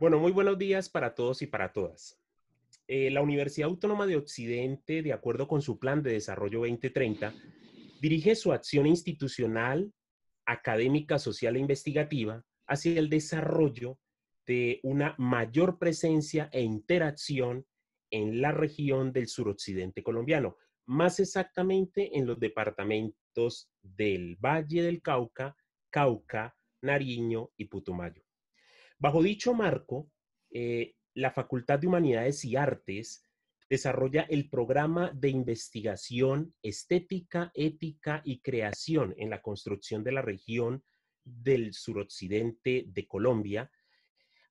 Bueno, muy buenos días para todos y para todas. La Universidad Autónoma de Occidente, de acuerdo con su Plan de Desarrollo 2030, dirige su acción institucional, académica, social e investigativa hacia el desarrollo de una mayor presencia e interacción en la región del suroccidente colombiano, más exactamente en los departamentos del Valle del Cauca, Cauca, Nariño y Putumayo. Bajo dicho marco, la Facultad de Humanidades y Artes desarrolla el programa de investigación estética, ética y creación en la construcción de la región del suroccidente de Colombia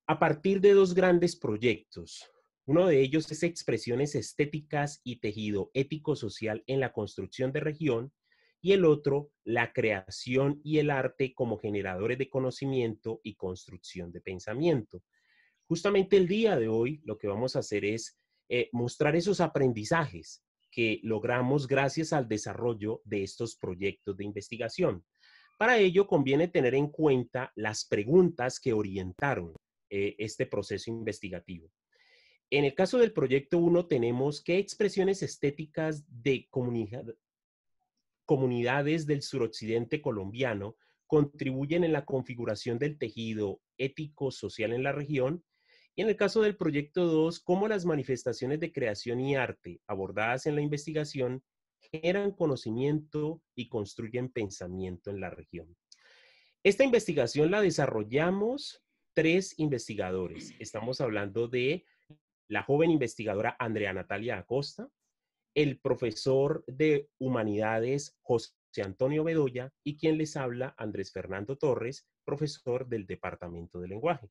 a partir de dos grandes proyectos. Uno de ellos es expresiones estéticas y tejido ético-social en la construcción de región, y el otro, la creación y el arte como generadores de conocimiento y construcción de pensamiento. Justamente el día de hoy lo que vamos a hacer es mostrar esos aprendizajes que logramos gracias al desarrollo de estos proyectos de investigación. Para ello conviene tener en cuenta las preguntas que orientaron este proceso investigativo. En el caso del proyecto 1 tenemos qué expresiones estéticas de comunidades del suroccidente colombiano contribuyen en la configuración del tejido ético-social en la región. Y en el caso del proyecto 2, cómo las manifestaciones de creación y arte abordadas en la investigación generan conocimiento y construyen pensamiento en la región. Esta investigación la desarrollamos 3 investigadores. Estamos hablando de la joven investigadora Andrea Natalia Acosta, el profesor de Humanidades José Antonio Bedoya y quien les habla Andrés Fernando Torres, profesor del Departamento de Lenguaje.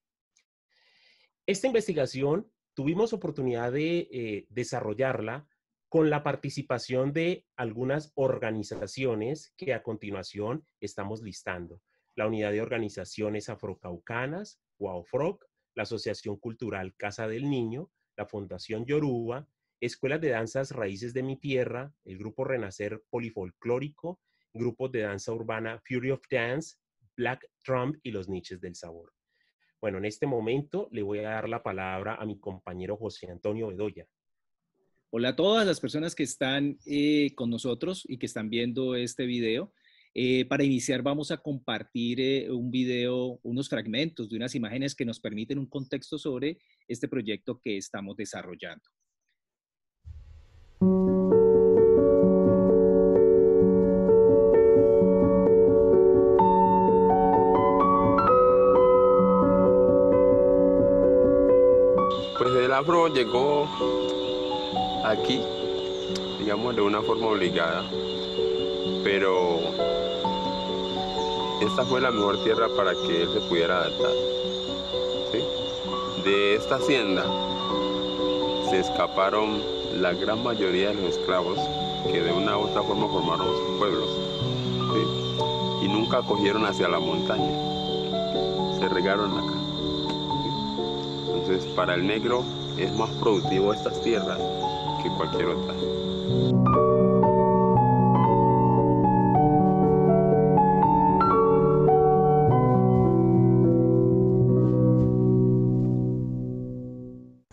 Esta investigación tuvimos oportunidad de desarrollarla con la participación de algunas organizaciones que a continuación estamos listando. La Unidad de Organizaciones Afrocaucanas, UAOFROC, la Asociación Cultural Casa del Niño, la Fundación Yoruba, Escuelas de Danzas Raíces de mi Tierra, el Grupo Renacer Polifolclórico, grupos de danza urbana Fury of Dance, Black Trump y los Niches del Sabor. Bueno, en este momento le voy a dar la palabra a mi compañero José Antonio Bedoya. Hola a todas las personas que están con nosotros y que están viendo este video. Para iniciar vamos a compartir un video, unos fragmentos de unas imágenes que nos permiten un contexto sobre este proyecto que estamos desarrollando. Pues el afro llegó aquí, digamos, de una forma obligada, pero esta fue la mejor tierra para que él se pudiera adaptar, ¿sí? De esta hacienda se escaparon la gran mayoría de los esclavos que de una u otra forma formaron sus pueblos, ¿sí? Y nunca acogieron hacia la montaña, se regaron acá. Entonces, para el negro es más productivo estas tierras que cualquier otra.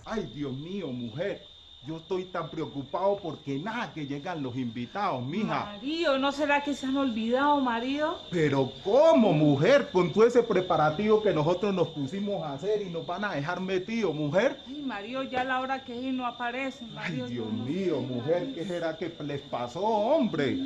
Ay, Dios mío, mujer. Yo estoy tan preocupado porque nada que llegan los invitados, mija. Mario, ¿no será que se han olvidado, Mario? Pero ¿cómo, mujer? Con todo ese preparativo que nosotros nos pusimos a hacer y nos van a dejar metidos, mujer. Ay, Mario, ya a la hora que es y no aparecen, Mario. Ay, Dios mío, mujer, ¿qué será que les pasó, hombre?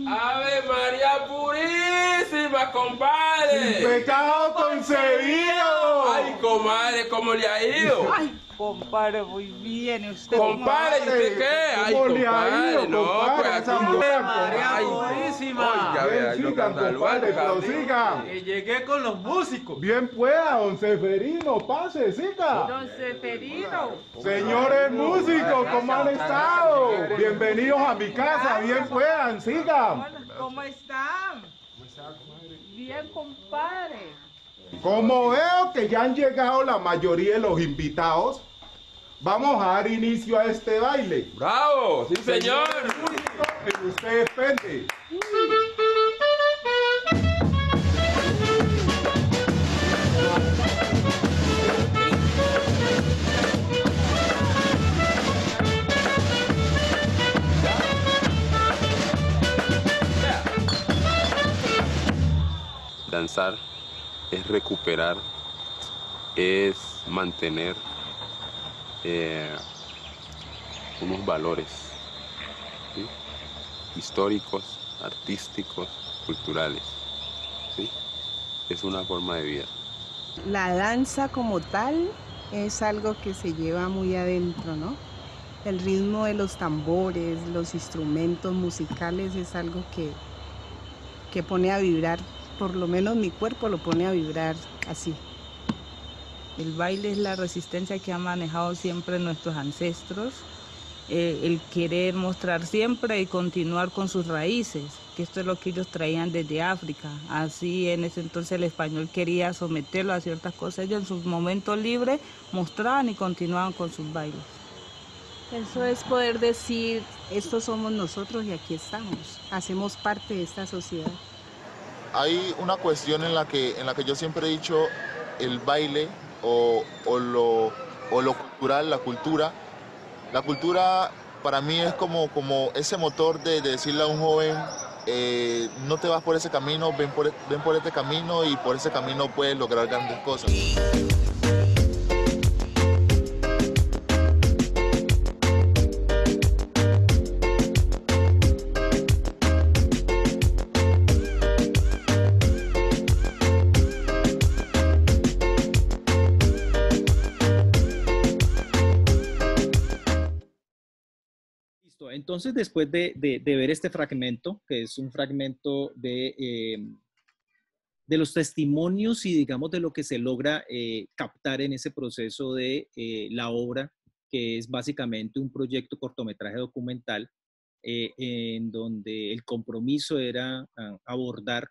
¡Ave María Purísima, compadre! ¡Sin pecado concebido! ¡Ay, comadre, cómo le ha ido! Ay, compadre, muy bien. ¿Usted Compadre, ¿y usted qué? Ay, ¿Cómo le ha compadre, ido, no, compadre? pues Esa aquí mujer, María ay, Purísima. oiga, vea, Bien, lo sigan, cantaluán, compadre, cabrón. prosiga. Que llegué con los músicos. Bien pueda, don Seferino, pase, siga. Don Seferino. Señores músicos, ¿cómo han estado? Bienvenidos a mi casa, bien puedan, sigan. Hola, ¿cómo están? Bien, compadre. Como veo que ya han llegado la mayoría de los invitados, vamos a dar inicio a este baile. ¡Bravo! ¡Sí, señor! Músicos, que ustedes pende. danzar es recuperar, es mantener unos valores, ¿sí?, históricos, artísticos, culturales, ¿sí? Es una forma de vida. La danza como tal es algo que se lleva muy adentro, ¿no? El ritmo de los tambores, los instrumentos musicales es algo que pone a vibrar, por lo menos mi cuerpo lo pone a vibrar así. El baile es la resistencia que han manejado siempre nuestros ancestros, el querer mostrar siempre y continuar con sus raíces, que esto es lo que ellos traían desde África. Así en ese entonces el español quería someterlo a ciertas cosas, ellos en sus momentos libres mostraban y continuaban con sus bailes. Eso es poder decir, estos somos nosotros y aquí estamos, hacemos parte de esta sociedad. Hay una cuestión en la que yo siempre he dicho, el baile o lo cultural, la cultura para mí es como ese motor de decirle a un joven, no te vas por ese camino, ven por este camino y por ese camino puedes lograr grandes cosas. Entonces, después de ver este fragmento, que es un fragmento de los testimonios y, digamos, de lo que se logra captar en ese proceso de la obra, que es básicamente un proyecto cortometraje documental, en donde el compromiso era abordar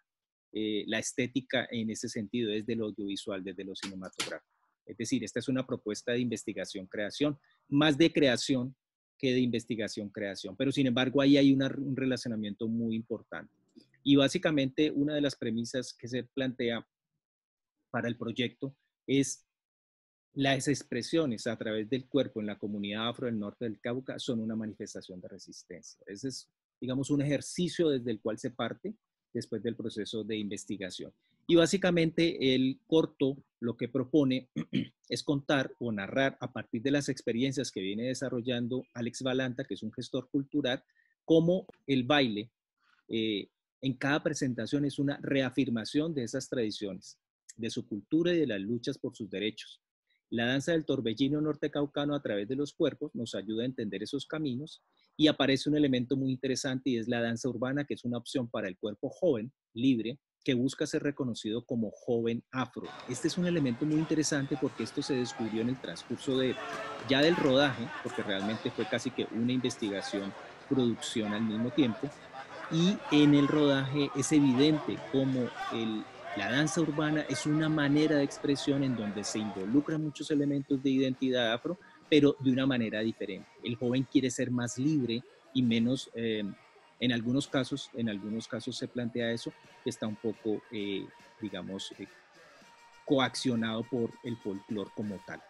la estética en ese sentido, desde lo audiovisual, desde lo cinematográfico. Es decir, esta es una propuesta de investigación-creación, más de creación que de investigación-creación, pero sin embargo ahí hay un relacionamiento muy importante. Y básicamente una de las premisas que se plantea para el proyecto es las expresiones a través del cuerpo en la comunidad afro del norte del Cauca son una manifestación de resistencia. Ese es, digamos, un ejercicio desde el cual se parte después del proceso de investigación. Y básicamente el corto lo que propone es contar o narrar a partir de las experiencias que viene desarrollando Alex Balanta, que es un gestor cultural, cómo el baile en cada presentación es una reafirmación de esas tradiciones, de su cultura y de las luchas por sus derechos. La danza del torbellino nortecaucano a través de los cuerpos nos ayuda a entender esos caminos y aparece un elemento muy interesante y es la danza urbana, que es una opción para el cuerpo joven, libre, que busca ser reconocido como joven afro. Este es un elemento muy interesante porque esto se descubrió en el transcurso ya del rodaje, porque realmente fue casi que una investigación, producción al mismo tiempo, y en el rodaje es evidente cómo la danza urbana es una manera de expresión en donde se involucran muchos elementos de identidad afro, pero de una manera diferente. El joven quiere ser más libre y menos, en algunos casos se plantea eso, que está un poco, digamos, coaccionado por el folclore como tal.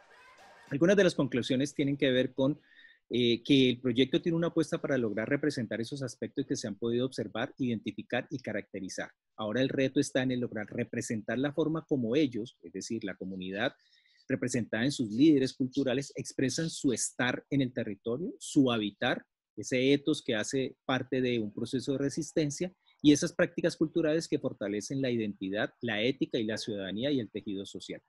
Algunas de las conclusiones tienen que ver con que el proyecto tiene una apuesta para lograr representar esos aspectos que se han podido observar, identificar y caracterizar. Ahora el reto está en el lograr representar la forma como ellos, es decir, la comunidad representada en sus líderes culturales, expresan su estar en el territorio, su habitar, ese etos que hace parte de un proceso de resistencia y esas prácticas culturales que fortalecen la identidad, la ética y la ciudadanía y el tejido social.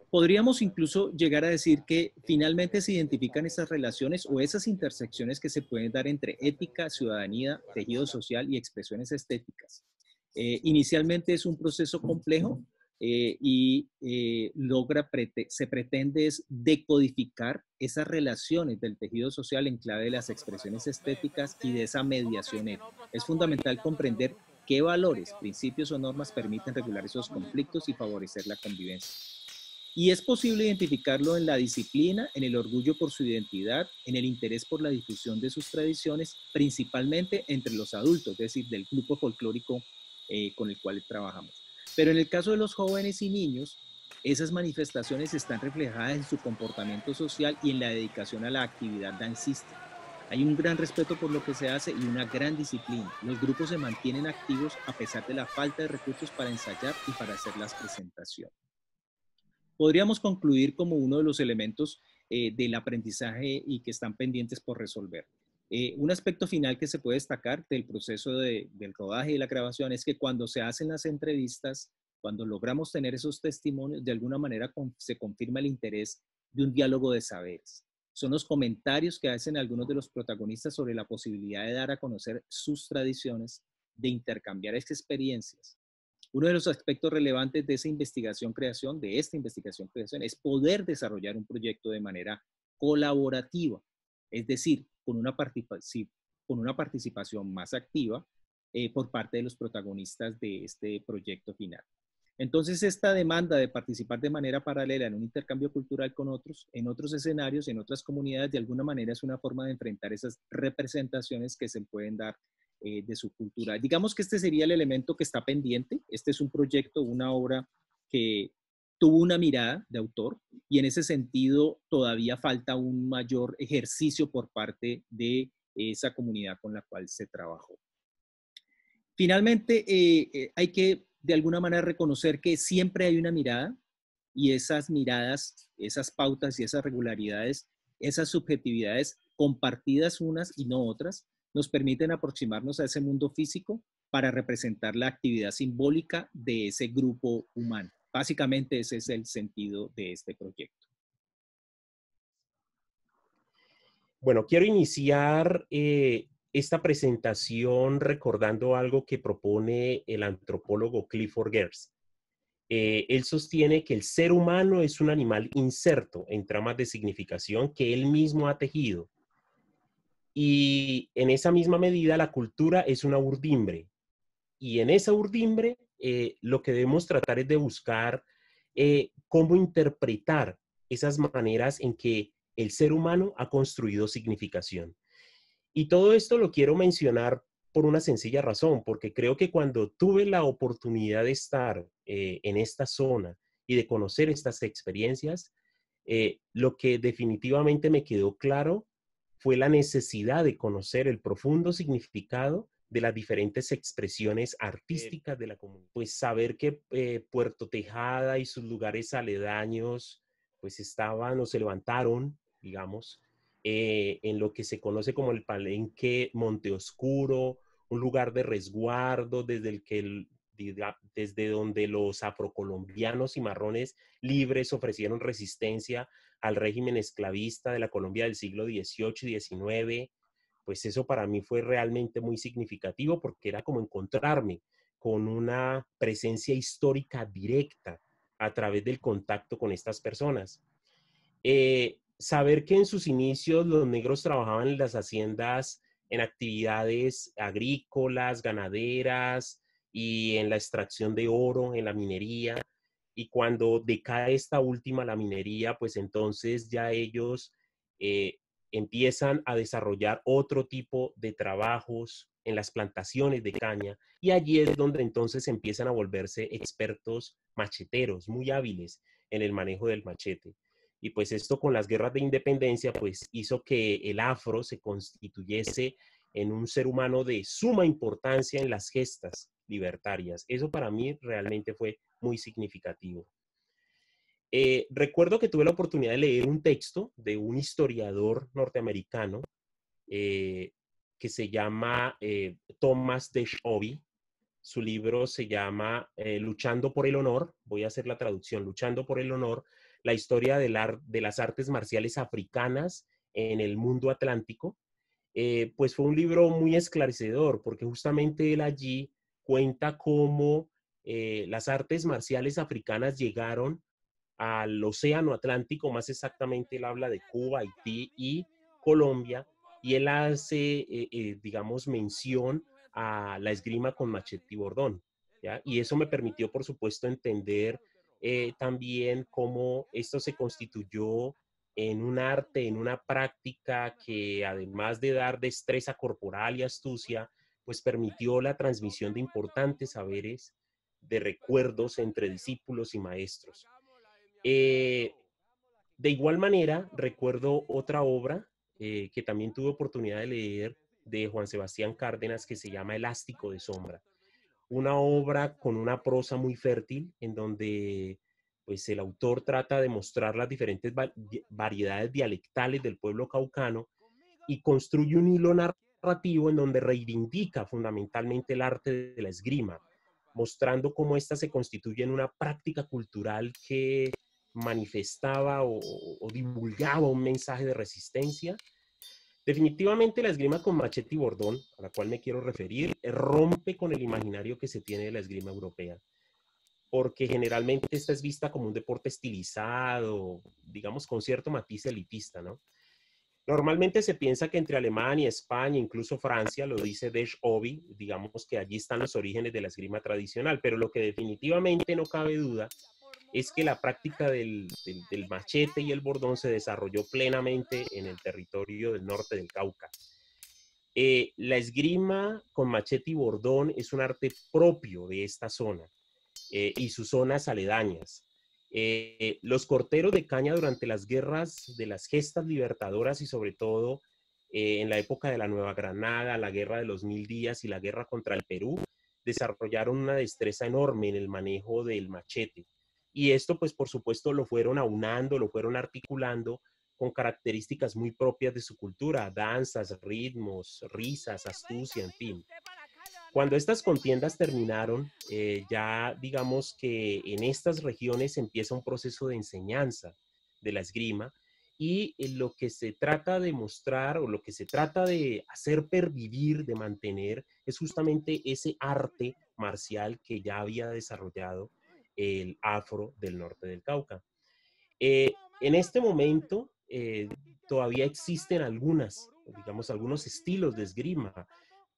Podríamos incluso llegar a decir que finalmente se identifican esas relaciones o esas intersecciones que se pueden dar entre ética, ciudadanía, tejido social y expresiones estéticas. Inicialmente es un proceso complejo y se pretende es decodificar esas relaciones del tejido social en clave de las expresiones estéticas y de esa mediación ética. Es fundamental comprender qué valores, principios o normas permiten regular esos conflictos y favorecer la convivencia. Y es posible identificarlo en la disciplina, en el orgullo por su identidad, en el interés por la difusión de sus tradiciones, principalmente entre los adultos, es decir, del grupo folclórico con el cual trabajamos. Pero en el caso de los jóvenes y niños, esas manifestaciones están reflejadas en su comportamiento social y en la dedicación a la actividad dancística. Hay un gran respeto por lo que se hace y una gran disciplina. Los grupos se mantienen activos a pesar de la falta de recursos para ensayar y para hacer las presentaciones. Podríamos concluir como uno de los elementos del aprendizaje y que están pendientes por resolver. Un aspecto final que se puede destacar del proceso del rodaje y la grabación es que cuando se hacen las entrevistas, cuando logramos tener esos testimonios, de alguna manera se confirma el interés de un diálogo de saberes. Son los comentarios que hacen algunos de los protagonistas sobre la posibilidad de dar a conocer sus tradiciones, de intercambiar experiencias. Uno de los aspectos relevantes de esa investigación-creación, es poder desarrollar un proyecto de manera colaborativa, es decir, con una participación más activa por parte de los protagonistas de este proyecto final. Entonces, esta demanda de participar de manera paralela en un intercambio cultural con otros, en otros escenarios, en otras comunidades, de alguna manera es una forma de enfrentar esas representaciones que se pueden dar de su cultura. Digamos que este sería el elemento que está pendiente. Este es un proyecto, una obra que tuvo una mirada de autor y en ese sentido todavía falta un mayor ejercicio por parte de esa comunidad con la cual se trabajó. Finalmente, hay que de alguna manera reconocer que siempre hay una mirada y esas miradas, esas pautas y esas regularidades, esas subjetividades compartidas unas y no otras, nos permiten aproximarnos a ese mundo físico para representar la actividad simbólica de ese grupo humano. Básicamente ese es el sentido de este proyecto. Bueno, quiero iniciar esta presentación recordando algo que propone el antropólogo Clifford Geertz. Él sostiene que el ser humano es un animal inserto en tramas de significación que él mismo ha tejido. Y en esa misma medida la cultura es una urdimbre. Y en esa urdimbre lo que debemos tratar es de buscar cómo interpretar esas maneras en que el ser humano ha construido significación. Y todo esto lo quiero mencionar por una sencilla razón, porque creo que cuando tuve la oportunidad de estar en esta zona y de conocer estas experiencias, lo que definitivamente me quedó claro fue la necesidad de conocer el profundo significado de las diferentes expresiones artísticas de la comunidad. Pues saber que Puerto Tejada y sus lugares aledaños pues estaban o se levantaron, digamos, en lo que se conoce como el Palenque Monte Oscuro, un lugar de resguardo desde donde los afrocolombianos y marrones libres ofrecieron resistencia al régimen esclavista de la Colombia del siglo XVIII y XIX. Pues eso para mí fue realmente muy significativo porque era como encontrarme con una presencia histórica directa a través del contacto con estas personas. Saber que en sus inicios los negros trabajaban en las haciendas en actividades agrícolas, ganaderas y en la extracción de oro, en la minería. Y cuando decae esta última, la minería, pues entonces ya ellos empiezan a desarrollar otro tipo de trabajos en las plantaciones de caña. Y allí es donde entonces empiezan a volverse expertos macheteros, muy hábiles en el manejo del machete. Y pues esto con las guerras de independencia pues hizo que el afro se constituyese en un ser humano de suma importancia en las gestas libertarias. Eso para mí realmente fue muy significativo. Recuerdo que tuve la oportunidad de leer un texto de un historiador norteamericano que se llama Thomas Deschovy. Su libro se llama Luchando por el Honor. Voy a hacer la traducción. Luchando por el Honor, la historia de las artes marciales africanas en el mundo atlántico. Pues fue un libro muy esclarecedor porque justamente él allí cuenta cómo las artes marciales africanas llegaron al Océano Atlántico, más exactamente él habla de Cuba, Haití y Colombia, y él hace, digamos, mención a la esgrima con machete y bordón, ¿ya? Y eso me permitió, por supuesto, entender también cómo esto se constituyó en un arte, en una práctica que además de dar destreza corporal y astucia, pues permitió la transmisión de importantes saberes, de recuerdos entre discípulos y maestros. De igual manera, recuerdo otra obra que también tuve oportunidad de leer, de Juan Sebastián Cárdenas, que se llama Elástico de Sombra. Una obra con una prosa muy fértil, en donde pues, el autor trata de mostrar las diferentes variedades dialectales del pueblo caucano y construye un hilo narrativo en donde reivindica fundamentalmente el arte de la esgrima, mostrando cómo ésta se constituye en una práctica cultural que manifestaba o divulgaba un mensaje de resistencia. Definitivamente la esgrima con machete y bordón, a la cual me quiero referir, rompe con el imaginario que se tiene de la esgrima europea, porque generalmente esta es vista como un deporte estilizado, digamos con cierto matiz elitista, ¿no? Normalmente se piensa que entre Alemania, España, incluso Francia, lo dice Desch Obi, digamos que allí están los orígenes de la esgrima tradicional, pero lo que definitivamente no cabe duda es que la práctica del machete y el bordón se desarrolló plenamente en el territorio del norte del Cauca. La esgrima con machete y bordón es un arte propio de esta zona y sus zonas aledañas. Los corteros de caña durante las guerras de las gestas libertadoras y sobre todo en la época de la Nueva Granada, la Guerra de los 1000 días y la guerra contra el Perú, desarrollaron una destreza enorme en el manejo del machete. Y esto, pues, por supuesto, lo fueron aunando, lo fueron articulando con características muy propias de su cultura, danzas, ritmos, risas, astucia, en fin. Cuando estas contiendas terminaron, ya digamos que en estas regiones empieza un proceso de enseñanza de la esgrima y lo que se trata de mostrar o lo que se trata de hacer pervivir, de mantener, es justamente ese arte marcial que ya había desarrollado el afro del norte del Cauca. En este momento todavía existen algunos estilos de esgrima,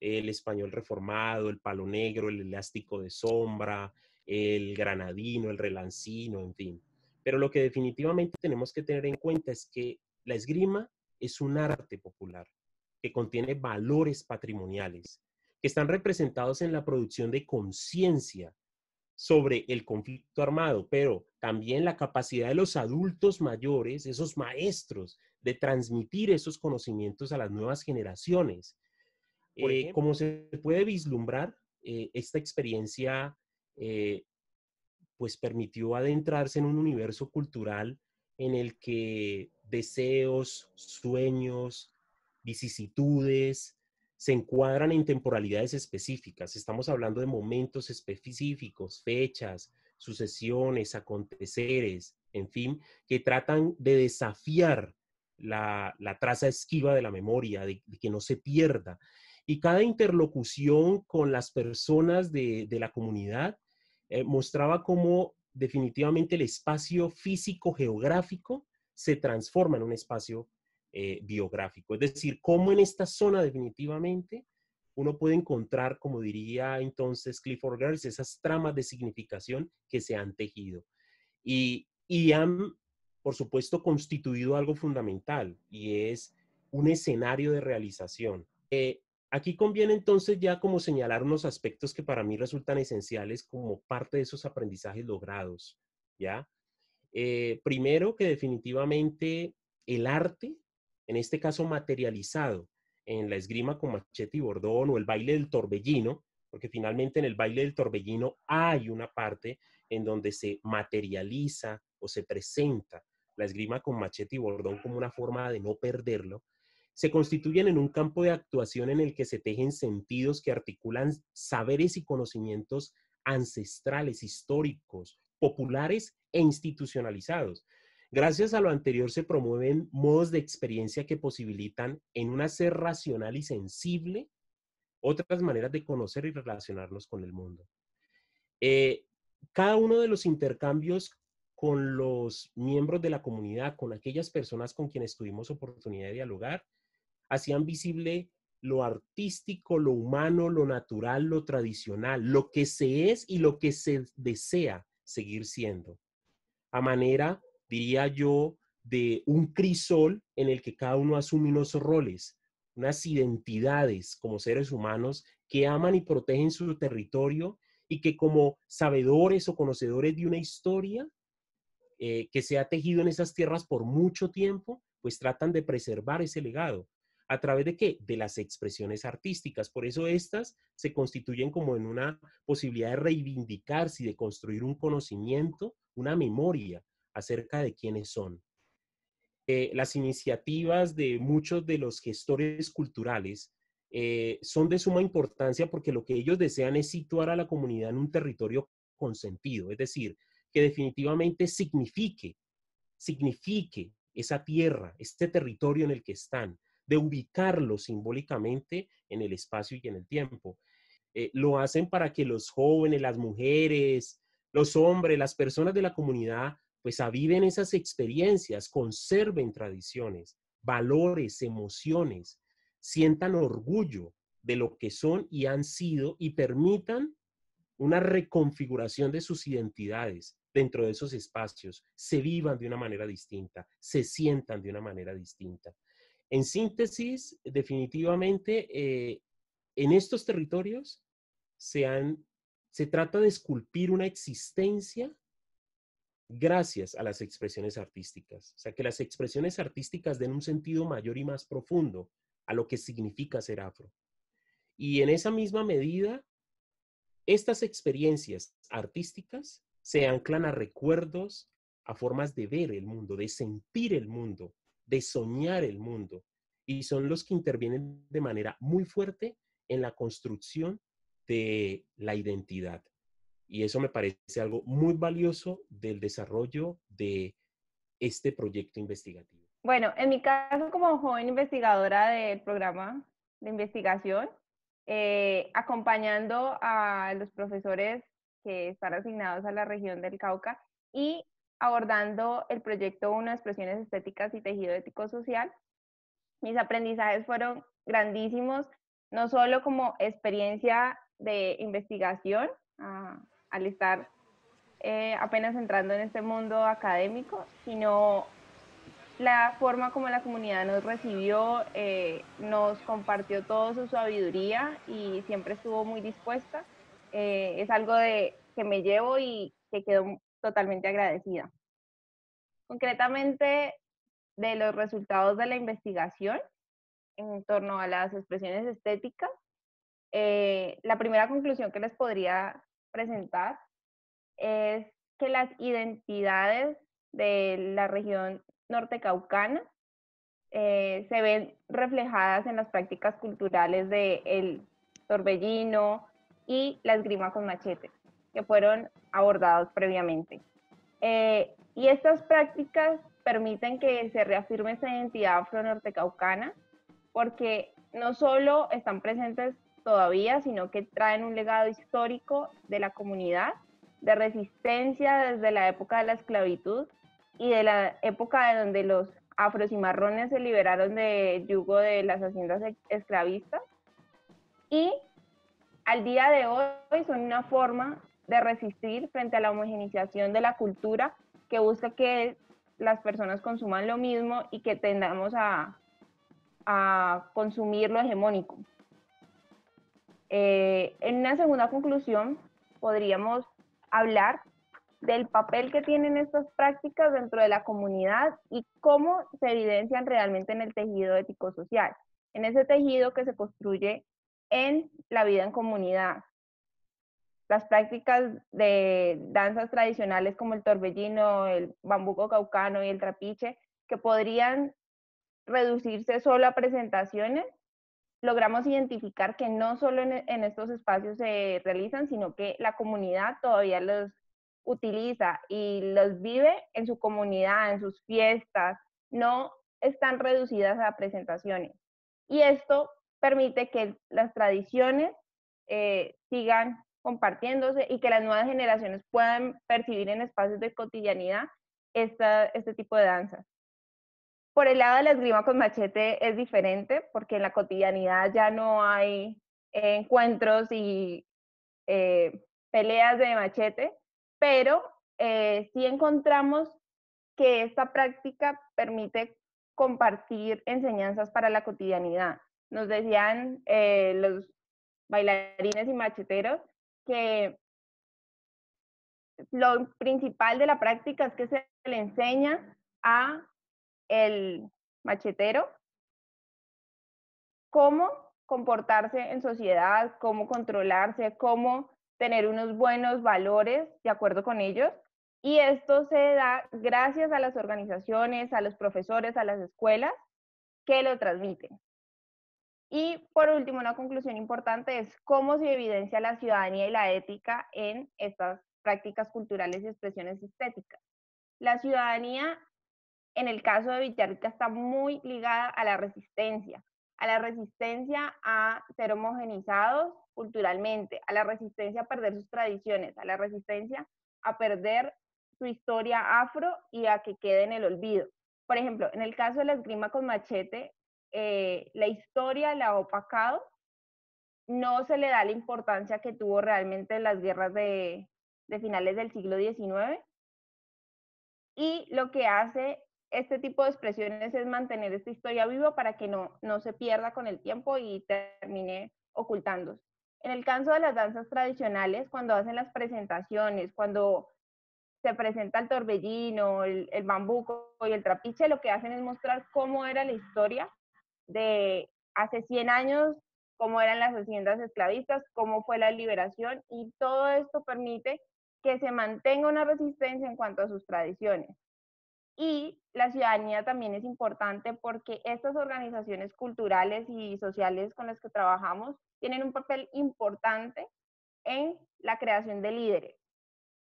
el español reformado, el palo negro, el elástico de sombra, el granadino, el relancino, en fin. Pero lo que definitivamente tenemos que tener en cuenta es que la esgrima es un arte popular que contiene valores patrimoniales que están representados en la producción de conciencia sobre el conflicto armado, pero también la capacidad de los adultos mayores, esos maestros, de transmitir esos conocimientos a las nuevas generaciones. Como se puede vislumbrar, esta experiencia pues permitió adentrarse en un universo cultural en el que deseos, sueños, vicisitudes se encuadran en temporalidades específicas. Estamos hablando de momentos específicos, fechas, sucesiones, aconteceres, en fin, que tratan de desafiar la traza esquiva de la memoria, de que no se pierda. Y cada interlocución con las personas de la comunidad mostraba cómo definitivamente el espacio físico-geográfico se transforma en un espacio biográfico. Es decir, cómo en esta zona definitivamente uno puede encontrar, como diría entonces Clifford Geertz, esas tramas de significación que se han tejido. Y han, por supuesto, constituido algo fundamental, y es un escenario de realización. Aquí conviene entonces ya como señalar unos aspectos que para mí resultan esenciales como parte de esos aprendizajes logrados, ¿ya? Primero, que definitivamente el arte, en este caso materializado en la esgrima con machete y bordón o el baile del torbellino, porque finalmente en el baile del torbellino hay una parte en donde se materializa o se presenta la esgrima con machete y bordón como una forma de no perderlo, se constituyen en un campo de actuación en el que se tejen sentidos que articulan saberes y conocimientos ancestrales, históricos, populares e institucionalizados. Gracias a lo anterior se promueven modos de experiencia que posibilitan en un hacer racional y sensible otras maneras de conocer y relacionarnos con el mundo. Cada uno de los intercambios con los miembros de la comunidad, con aquellas personas con quienes tuvimos oportunidad de dialogar, hacían visible lo artístico, lo humano, lo natural, lo tradicional, lo que se es y lo que se desea seguir siendo. A manera, diría yo, de un crisol en el que cada uno asume unos roles, unas identidades como seres humanos que aman y protegen su territorio y que como sabedores o conocedores de una historia que se ha tejido en esas tierras por mucho tiempo, pues tratan de preservar ese legado. ¿A través de qué? De las expresiones artísticas. Por eso estas se constituyen como en una posibilidad de reivindicarse y de construir un conocimiento, una memoria acerca de quiénes son. Las iniciativas de muchos de los gestores culturales son de suma importancia porque lo que ellos desean es situar a la comunidad en un territorio con sentido, es decir, que definitivamente signifique esa tierra, este territorio en el que están, de ubicarlo simbólicamente en el espacio y en el tiempo. Lo hacen para que los jóvenes, las mujeres, los hombres, las personas de la comunidad, pues aviven esas experiencias, conserven tradiciones, valores, emociones, sientan orgullo de lo que son y han sido y permitan una reconfiguración de sus identidades dentro de esos espacios, se vivan de una manera distinta, se sientan de una manera distinta. En síntesis, definitivamente, en estos territorios se trata de esculpir una existencia gracias a las expresiones artísticas. O sea, que las expresiones artísticas den un sentido mayor y más profundo a lo que significa ser afro. Y en esa misma medida, estas experiencias artísticas se anclan a recuerdos, a formas de ver el mundo, de sentir el mundo, de soñar el mundo. Y son los que intervienen de manera muy fuerte en la construcción de la identidad. Y eso me parece algo muy valioso del desarrollo de este proyecto investigativo. Bueno, en mi caso como joven investigadora del programa de investigación, acompañando a los profesores que están asignados a la región del Cauca y abordando el proyecto Unas expresiones estéticas y tejido ético-social, mis aprendizajes fueron grandísimos, no solo como experiencia de investigación, al estar apenas entrando en este mundo académico, sino la forma como la comunidad nos recibió, nos compartió toda su sabiduría y siempre estuvo muy dispuesta. Es algo que me llevo y que quedo totalmente agradecida. Concretamente, de los resultados de la investigación en torno a las expresiones estéticas, la primera conclusión que les podría presentar es que las identidades de la región nortecaucana se ven reflejadas en las prácticas culturales del torbellino y la esgrima con machete, que fueron abordados previamente. Y estas prácticas permiten que se reafirme esa identidad afro-nortecaucana, porque no solo están presentes todavía, sino que traen un legado histórico de la comunidad, de resistencia desde la época de la esclavitud y de la época de donde los afrocimarrones se liberaron del yugo de las haciendas esclavistas. Y al día de hoy son una forma de resistir frente a la homogeneización de la cultura que busca que las personas consuman lo mismo y que tendamos a consumir lo hegemónico. En una segunda conclusión, podríamos hablar del papel que tienen estas prácticas dentro de la comunidad y cómo se evidencian realmente en el tejido ético-social, en ese tejido que se construye en la vida en comunidad. Las prácticas de danzas tradicionales como el torbellino, el bambuco caucano y el trapiche, que podrían reducirse solo a presentaciones, logramos identificar que no solo en estos espacios se realizan, sino que la comunidad todavía los utiliza y los vive en su comunidad, en sus fiestas, no están reducidas a presentaciones. Y esto permite que las tradiciones sigan compartiéndose y que las nuevas generaciones puedan percibir en espacios de cotidianidad este tipo de danzas. Por el lado de la esgrima con machete es diferente, porque en la cotidianidad ya no hay encuentros y peleas de machete, pero sí encontramos que esta práctica permite compartir enseñanzas para la cotidianidad. Nos decían los bailarines y macheteros que lo principal de la práctica es que se le enseña a el machetero, cómo comportarse en sociedad, cómo controlarse, cómo tener unos buenos valores de acuerdo con ellos. Y esto se da gracias a las organizaciones, a los profesores, a las escuelas que lo transmiten. Y por último, una conclusión importante es cómo se evidencia la ciudadanía y la ética en estas prácticas culturales y expresiones estéticas. La ciudadanía, en el caso de Villarrica, está muy ligada a la resistencia a ser homogenizados culturalmente, a la resistencia a perder sus tradiciones, a la resistencia a perder su historia afro y a que quede en el olvido. Por ejemplo, en el caso de la esgrima con machete, la historia la ha opacado, no se le da la importancia que tuvo realmente en las guerras de finales del siglo XIX, y lo que hace este tipo de expresiones es mantener esta historia viva para que no se pierda con el tiempo y termine ocultándose. En el caso de las danzas tradicionales, cuando hacen las presentaciones, cuando se presenta el torbellino, el bambuco y el trapiche, lo que hacen es mostrar cómo era la historia de hace 100 años, cómo eran las haciendas esclavistas, cómo fue la liberación, y todo esto permite que se mantenga una resistencia en cuanto a sus tradiciones. Y la ciudadanía también es importante porque estas organizaciones culturales y sociales con las que trabajamos tienen un papel importante en la creación de líderes.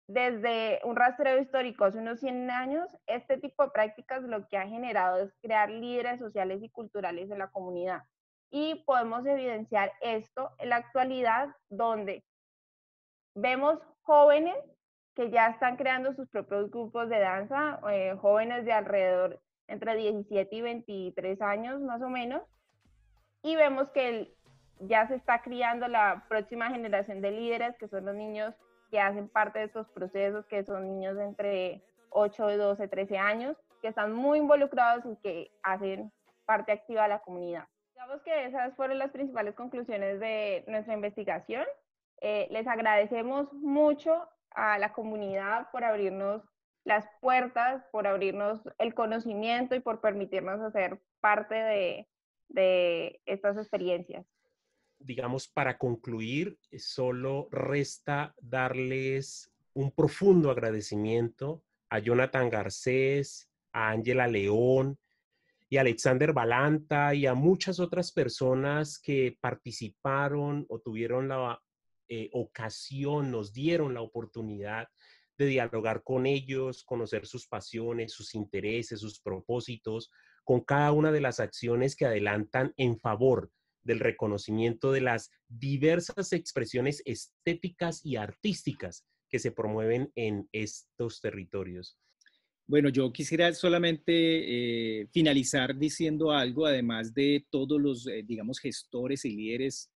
Desde un rastreo histórico hace unos 100 años, este tipo de prácticas lo que ha generado es crear líderes sociales y culturales en la comunidad. Y podemos evidenciar esto en la actualidad, donde vemos jóvenes que ya están creando sus propios grupos de danza, jóvenes de alrededor entre 17 y 23 años más o menos, y vemos que ya se está criando la próxima generación de líderes, que son los niños que hacen parte de estos procesos, que son niños de entre 8, 12, 13 años, que están muy involucrados y que hacen parte activa de la comunidad. Digamos que esas fueron las principales conclusiones de nuestra investigación. Les agradecemos mucho a la comunidad por abrirnos las puertas, por abrirnos el conocimiento y por permitirnos hacer parte de estas experiencias. Digamos, para concluir, solo resta darles un profundo agradecimiento a Jonathan Garcés, a Ángela León y a Alexander Balanta y a muchas otras personas que participaron o tuvieron la ocasión, nos dieron la oportunidad de dialogar con ellos, conocer sus pasiones, sus intereses, sus propósitos, con cada una de las acciones que adelantan en favor del reconocimiento de las diversas expresiones estéticas y artísticas que se promueven en estos territorios. Bueno, yo quisiera solamente finalizar diciendo algo, además de todos los, digamos, gestores y líderes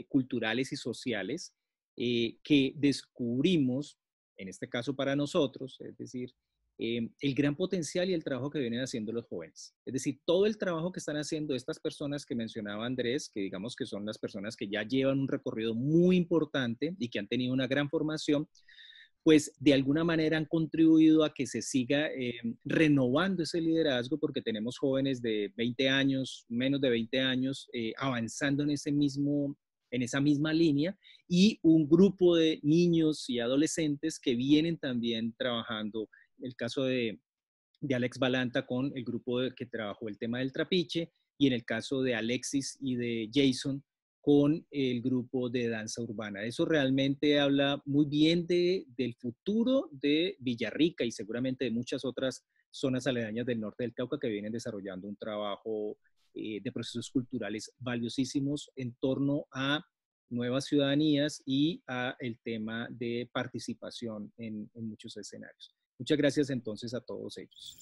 culturales y sociales que descubrimos, en este caso para nosotros, es decir, el gran potencial y el trabajo que vienen haciendo los jóvenes. Es decir, todo el trabajo que están haciendo estas personas que mencionaba Andrés, que digamos que son las personas que ya llevan un recorrido muy importante y que han tenido una gran formación, pues de alguna manera han contribuido a que se siga renovando ese liderazgo, porque tenemos jóvenes de 20 años, menos de 20 años, avanzando en esa misma línea, y un grupo de niños y adolescentes que vienen también trabajando. El caso de Alex Balanta con el grupo que trabajó el tema del trapiche, y en el caso de Alexis y de Jason con el grupo de danza urbana. Eso realmente habla muy bien del futuro de Villarrica y seguramente de muchas otras zonas aledañas del norte del Cauca que vienen desarrollando un trabajo de procesos culturales valiosísimos en torno a nuevas ciudadanías y a el tema de participación en muchos escenarios. Muchas gracias entonces a todos ellos.